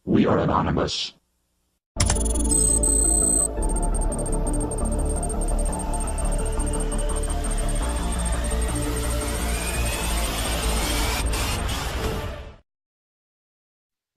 We are anonymous.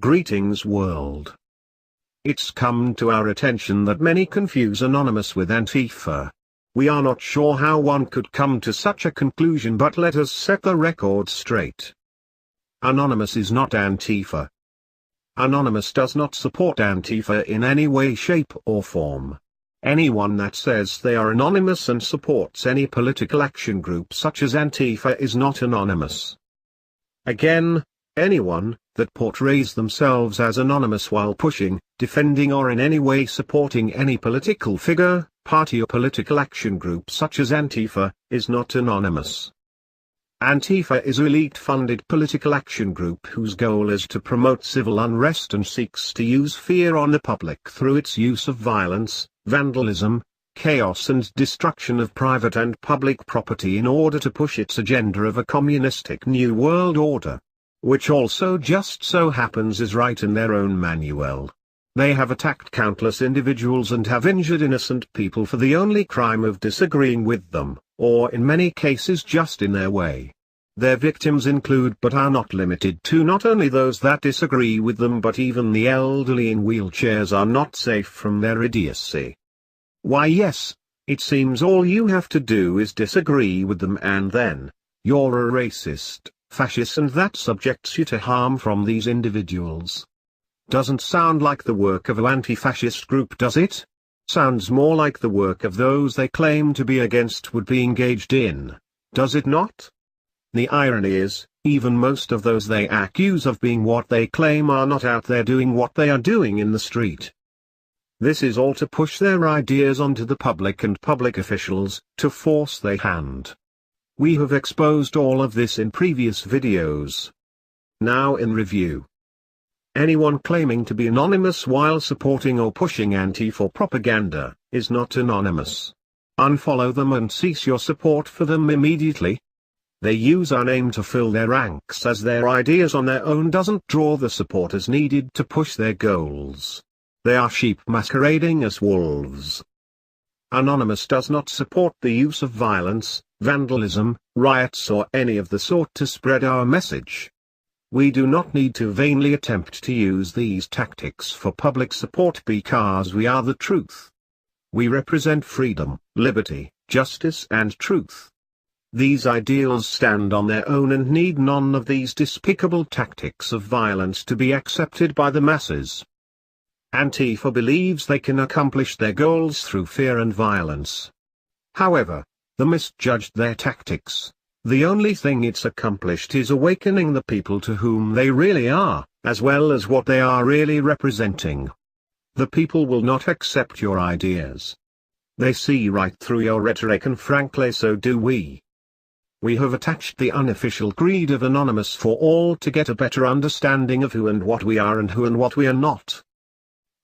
Greetings world. It's come to our attention that many confuse Anonymous with Antifa. We are not sure how one could come to such a conclusion, but let us set the record straight. Anonymous is not Antifa. Anonymous does not support Antifa in any way, shape or form. Anyone that says they are anonymous and supports any political action group such as Antifa is not anonymous. Again, anyone that portrays themselves as anonymous while pushing, defending or in any way supporting any political figure, party or political action group such as Antifa, is not anonymous. Antifa is an elite-funded political action group whose goal is to promote civil unrest and seeks to use fear on the public through its use of violence, vandalism, chaos and destruction of private and public property in order to push its agenda of a communistic new world order. Which also just so happens is right in their own manual. They have attacked countless individuals and have injured innocent people for the only crime of disagreeing with them, or in many cases just in their way. Their victims include but are not limited to not only those that disagree with them, but even the elderly in wheelchairs are not safe from their idiocy. Why yes, it seems all you have to do is disagree with them and then, you're a racist, fascist, and that subjects you to harm from these individuals. Doesn't sound like the work of an anti-fascist group, does it? Sounds more like the work of those they claim to be against would be engaged in, does it not? The irony is, even most of those they accuse of being what they claim are not out there doing what they are doing in the street. This is all to push their ideas onto the public and public officials, to force their hand. We have exposed all of this in previous videos. Now in review. Anyone claiming to be anonymous while supporting or pushing Antifa propaganda, is not anonymous. Unfollow them and cease your support for them immediately. They use our name to fill their ranks as their ideas on their own doesn't draw the supporters needed to push their goals. They are sheep masquerading as wolves. Anonymous does not support the use of violence, vandalism, riots or any of the sort to spread our message. We do not need to vainly attempt to use these tactics for public support because we are the truth. We represent freedom, liberty, justice and truth. These ideals stand on their own and need none of these despicable tactics of violence to be accepted by the masses. Antifa believes they can accomplish their goals through fear and violence. However, they misjudged their tactics. The only thing it's accomplished is awakening the people to whom they really are, as well as what they are really representing. The people will not accept your ideas. They see right through your rhetoric, and frankly so do we. We have attached the unofficial creed of Anonymous for all to get a better understanding of who and what we are and who and what we are not.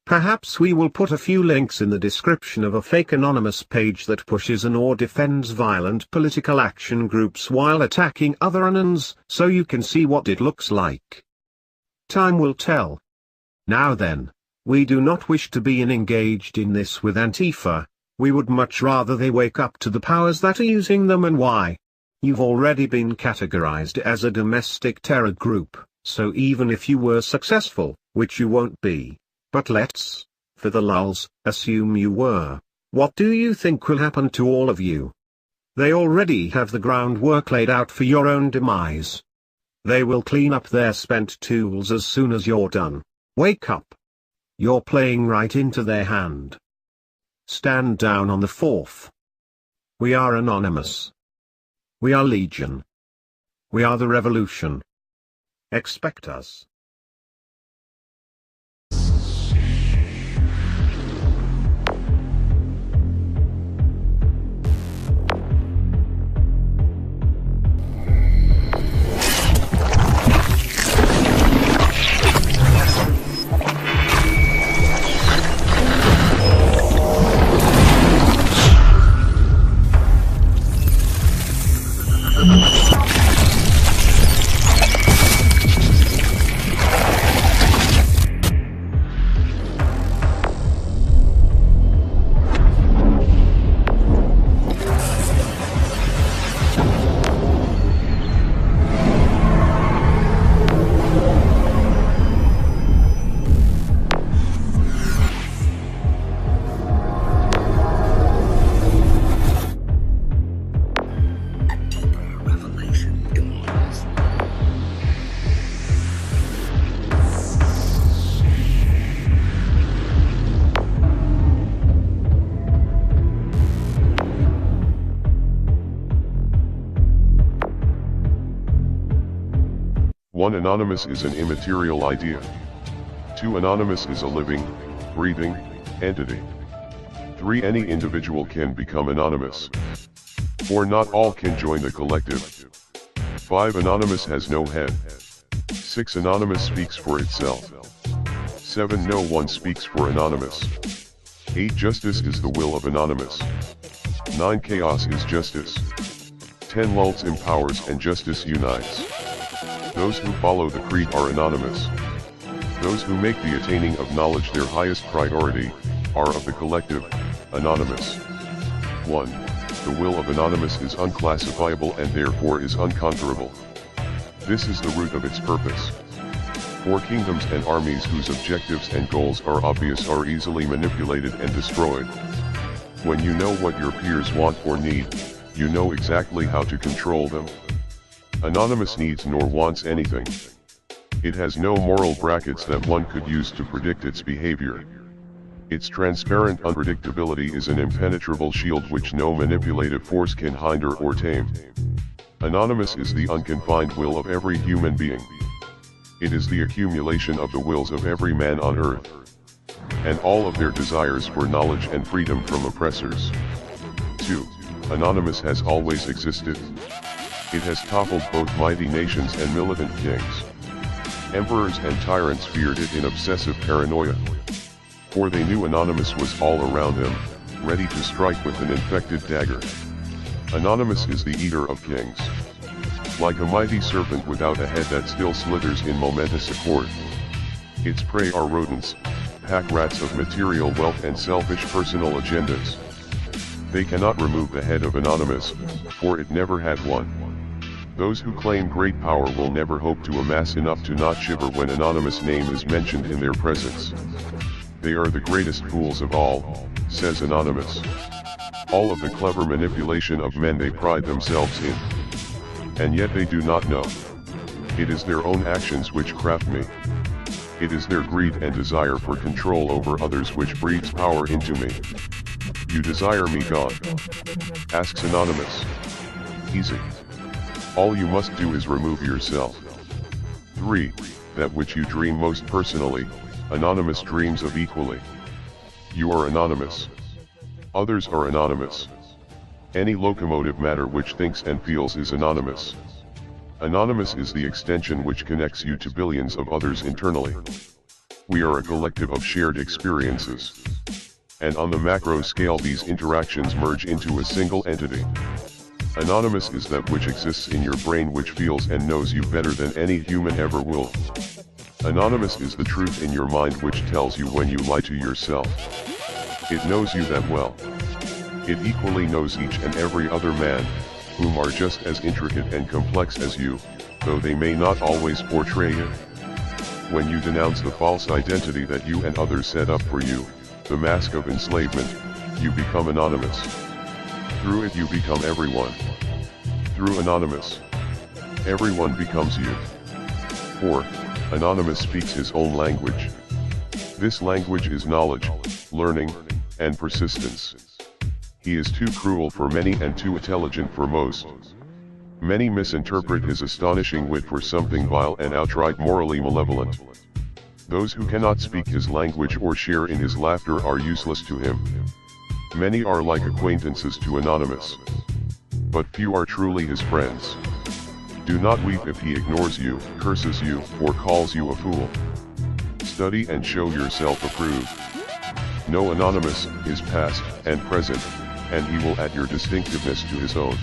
Perhaps we will put a few links in the description of a fake Anonymous page that pushes and or defends violent political action groups while attacking other Anons, so you can see what it looks like. Time will tell. Now then, we do not wish to be engaged in this with Antifa. We would much rather they wake up to the powers that are using them and why. You've already been categorized as a domestic terror group, so even if you were successful, which you won't be, but let's, for the lulz, assume you were, what do you think will happen to all of you? They already have the groundwork laid out for your own demise. They will clean up their spent tools as soon as you're done. Wake up. You're playing right into their hand. Stand down on the 4th. We are Anonymous. We are Legion. We are the revolution. Expect us. 1. Anonymous is an immaterial idea. 2. Anonymous is a living, breathing entity. 3. Any individual can become anonymous. 4. Not all can join the collective. 5. Anonymous has no head. 6. Anonymous speaks for itself. 7. No one speaks for anonymous. 8. Justice is the will of anonymous. 9. Chaos is justice. 10. Lulz empowers and justice unites. Those who follow the creed are anonymous. Those who make the attaining of knowledge their highest priority, are of the collective, anonymous. 1. The will of anonymous is unclassifiable and therefore is unconquerable. This is the root of its purpose. For kingdoms and armies whose objectives and goals are obvious are easily manipulated and destroyed. When you know what your peers want or need, you know exactly how to control them. Anonymous needs nor wants anything. It has no moral brackets that one could use to predict its behavior. Its transparent unpredictability is an impenetrable shield which no manipulative force can hinder or tame. Anonymous is the unconfined will of every human being. It is the accumulation of the wills of every man on earth, and all of their desires for knowledge and freedom from oppressors. 2. Anonymous has always existed. It has toppled both mighty nations and militant kings. Emperors and tyrants feared it in obsessive paranoia. For they knew Anonymous was all around them, ready to strike with an infected dagger. Anonymous is the eater of kings. Like a mighty serpent without a head that still slithers in momentous accord. Its prey are rodents, pack rats of material wealth and selfish personal agendas. They cannot remove the head of Anonymous, for it never had one. Those who claim great power will never hope to amass enough to not shiver when Anonymous' name is mentioned in their presence. They are the greatest fools of all, says Anonymous. All of the clever manipulation of men they pride themselves in. And yet they do not know. It is their own actions which craft me. It is their greed and desire for control over others which breeds power into me. You desire me gone? Asks Anonymous. Easy. All you must do is remove yourself. 3. That which you dream most personally, Anonymous dreams of equally. You are anonymous. Others are anonymous. Any locomotive matter which thinks and feels is anonymous. Anonymous is the extension which connects you to billions of others internally. We are a collective of shared experiences. And on the macro scale these interactions merge into a single entity. Anonymous is that which exists in your brain which feels and knows you better than any human ever will. Anonymous is the truth in your mind which tells you when you lie to yourself. It knows you that well. It equally knows each and every other man, whom are just as intricate and complex as you, though they may not always portray it. When you denounce the false identity that you and others set up for you, the mask of enslavement, you become anonymous. Through it you become everyone. Through Anonymous, everyone becomes you. 4. Anonymous speaks his own language. This language is knowledge, learning, and persistence. He is too cruel for many and too intelligent for most. Many misinterpret his astonishing wit for something vile and outright morally malevolent. Those who cannot speak his language or share in his laughter are useless to him. Many are like acquaintances to Anonymous. But few are truly his friends. Do not weep if he ignores you, curses you, or calls you a fool. Study and show yourself approved. Know Anonymous, his past and present, and he will add your distinctiveness to his own.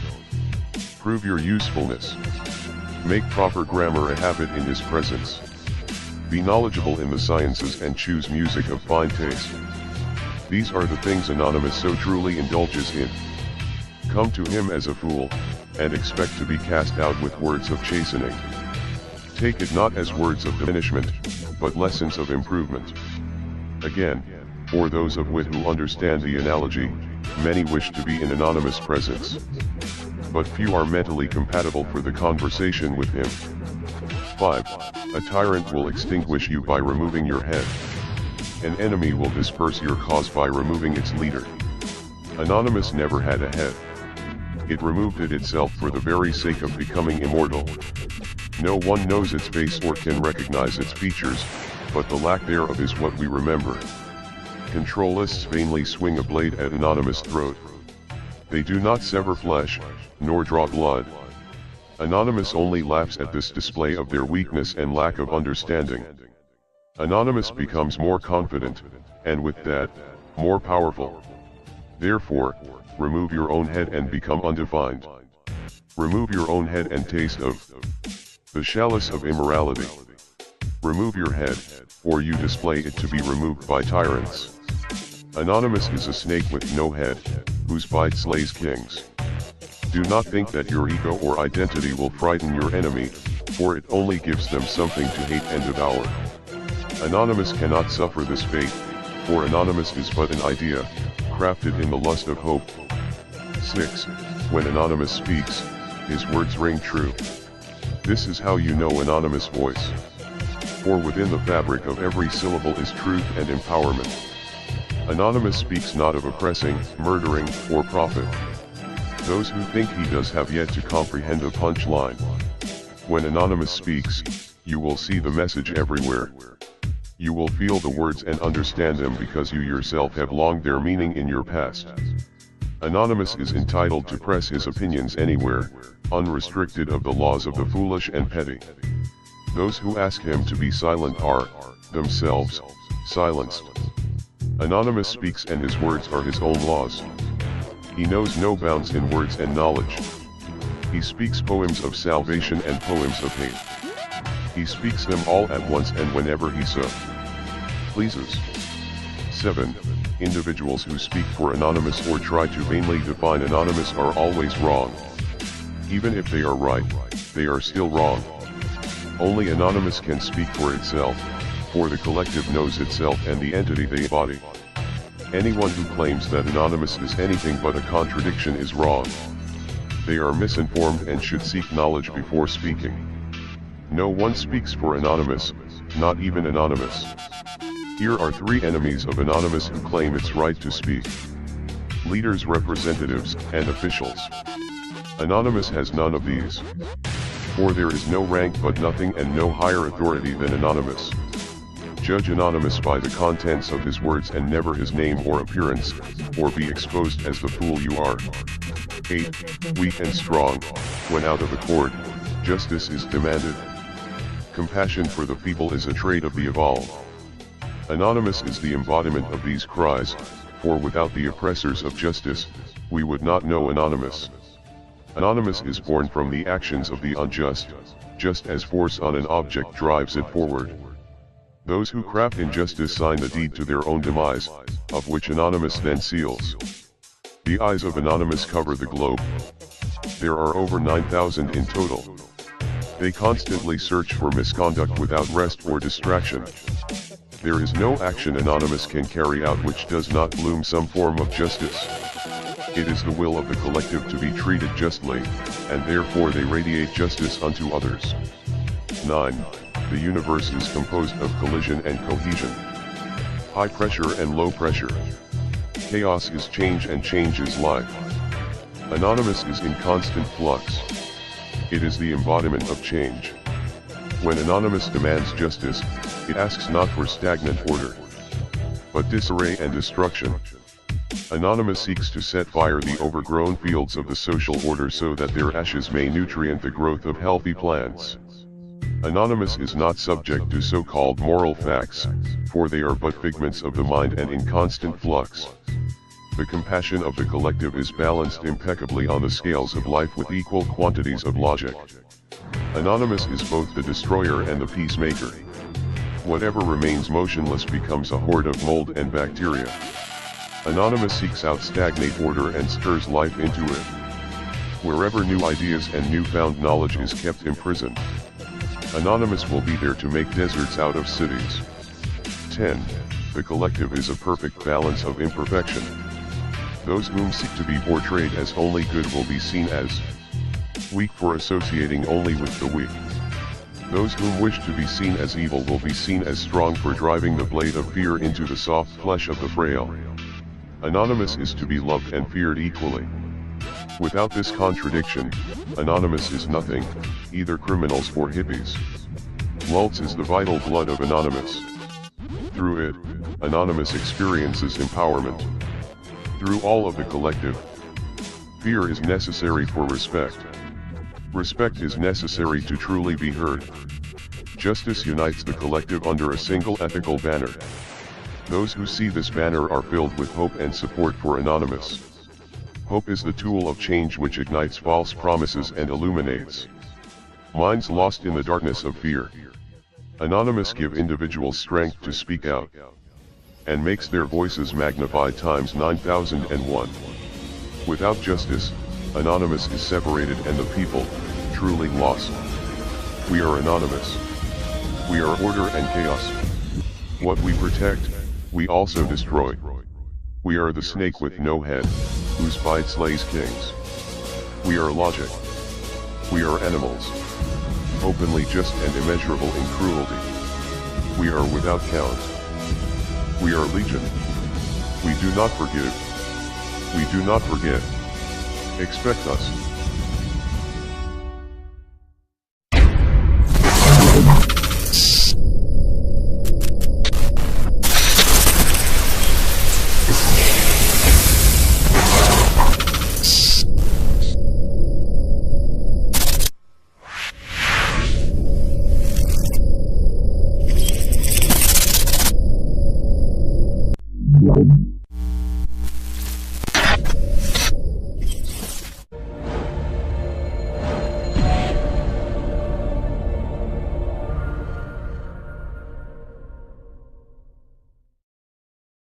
Prove your usefulness. Make proper grammar a habit in his presence. Be knowledgeable in the sciences and choose music of fine taste. These are the things Anonymous so truly indulges in. Come to him as a fool, and expect to be cast out with words of chastening. Take it not as words of diminishment, but lessons of improvement. Again, for those of wit who understand the analogy, many wish to be in Anonymous' presence. But few are mentally compatible for the conversation with him. 5. A tyrant will extinguish you by removing your head. An enemy will disperse your cause by removing its leader. Anonymous never had a head. It removed it itself for the very sake of becoming immortal. No one knows its face or can recognize its features, but the lack thereof is what we remember. Controlists vainly swing a blade at Anonymous' throat. They do not sever flesh, nor draw blood. Anonymous only laughs at this display of their weakness and lack of understanding. Anonymous becomes more confident, and with that, more powerful. Therefore, remove your own head and become undefined. Remove your own head and taste of the chalice of immorality. Remove your head, or you display it to be removed by tyrants. Anonymous is a snake with no head, whose bite slays kings. Do not think that your ego or identity will frighten your enemy, for it only gives them something to hate and devour. Anonymous cannot suffer this fate, for Anonymous is but an idea, crafted in the lust of hope. 6. When Anonymous speaks, his words ring true. This is how you know Anonymous' voice. For within the fabric of every syllable is truth and empowerment. Anonymous speaks not of oppressing, murdering, or profit. Those who think he does have yet to comprehend a punchline. When Anonymous speaks, you will see the message everywhere. You will feel the words and understand them because you yourself have longed their meaning in your past. Anonymous is entitled to press his opinions anywhere, unrestricted of the laws of the foolish and petty. Those who ask him to be silent are, themselves, silenced. Anonymous speaks and his words are his own laws. He knows no bounds in words and knowledge. He speaks poems of salvation and poems of hate. He speaks them all at once and whenever he so pleases. 7. Individuals who speak for Anonymous or try to vainly define Anonymous are always wrong. Even if they are right, they are still wrong. Only Anonymous can speak for itself, for the collective knows itself and the entity they embody. Anyone who claims that Anonymous is anything but a contradiction is wrong. They are misinformed and should seek knowledge before speaking. No one speaks for Anonymous, not even Anonymous. Here are 3 enemies of Anonymous who claim its right to speak. Leaders, representatives, and officials. Anonymous has none of these. For there is no rank but nothing and no higher authority than Anonymous. Judge Anonymous by the contents of his words and never his name or appearance, or be exposed as the fool you are. 8. Weak and strong, when out of accord, justice is demanded. Compassion for the feeble is a trait of the evolved. Anonymous is the embodiment of these cries, for without the oppressors of justice, we would not know Anonymous. Anonymous is born from the actions of the unjust, just as force on an object drives it forward. Those who craft injustice sign the deed to their own demise, of which Anonymous then seals. The eyes of Anonymous cover the globe. There are over 9,000 in total. They constantly search for misconduct without rest or distraction. There is no action Anonymous can carry out which does not bloom some form of justice. It is the will of the collective to be treated justly, and therefore they radiate justice unto others. 9. The universe is composed of collision and cohesion. High pressure and low pressure. Chaos is change and change is life. Anonymous is in constant flux. It is the embodiment of change. When Anonymous demands justice, it asks not for stagnant order, but disarray and destruction. Anonymous seeks to set fire the overgrown fields of the social order so that their ashes may nutrient the growth of healthy plants. Anonymous is not subject to so-called moral facts, for they are but figments of the mind and in constant flux. The compassion of the collective is balanced impeccably on the scales of life with equal quantities of logic. Anonymous is both the destroyer and the peacemaker. Whatever remains motionless becomes a horde of mold and bacteria. Anonymous seeks out stagnant order and stirs life into it. Wherever new ideas and newfound knowledge is kept imprisoned, Anonymous will be there to make deserts out of cities. 10. The collective is a perfect balance of imperfection. Those whom seek to be portrayed as only good will be seen as weak for associating only with the weak. Those whom wish to be seen as evil will be seen as strong for driving the blade of fear into the soft flesh of the frail. Anonymous is to be loved and feared equally. Without this contradiction, Anonymous is nothing, either criminals or hippies. Lulz is the vital blood of Anonymous. Through it, Anonymous experiences empowerment. Through all of the collective, fear is necessary for respect. Respect is necessary to truly be heard. Justice unites the collective under a single ethical banner. Those who see this banner are filled with hope and support for Anonymous. Hope is the tool of change which ignites false promises and illuminates minds lost in the darkness of fear. Anonymous give individuals strength to speak out, and makes their voices magnified times 9001. Without justice, Anonymous is separated and the people, truly lost. We are Anonymous. We are order and chaos. What we protect, we also destroy. We are the snake with no head, whose bite slays kings. We are logic. We are animals, openly just and immeasurable in cruelty. We are without count. We are legion. We do not forgive. We do not forget. Expect us.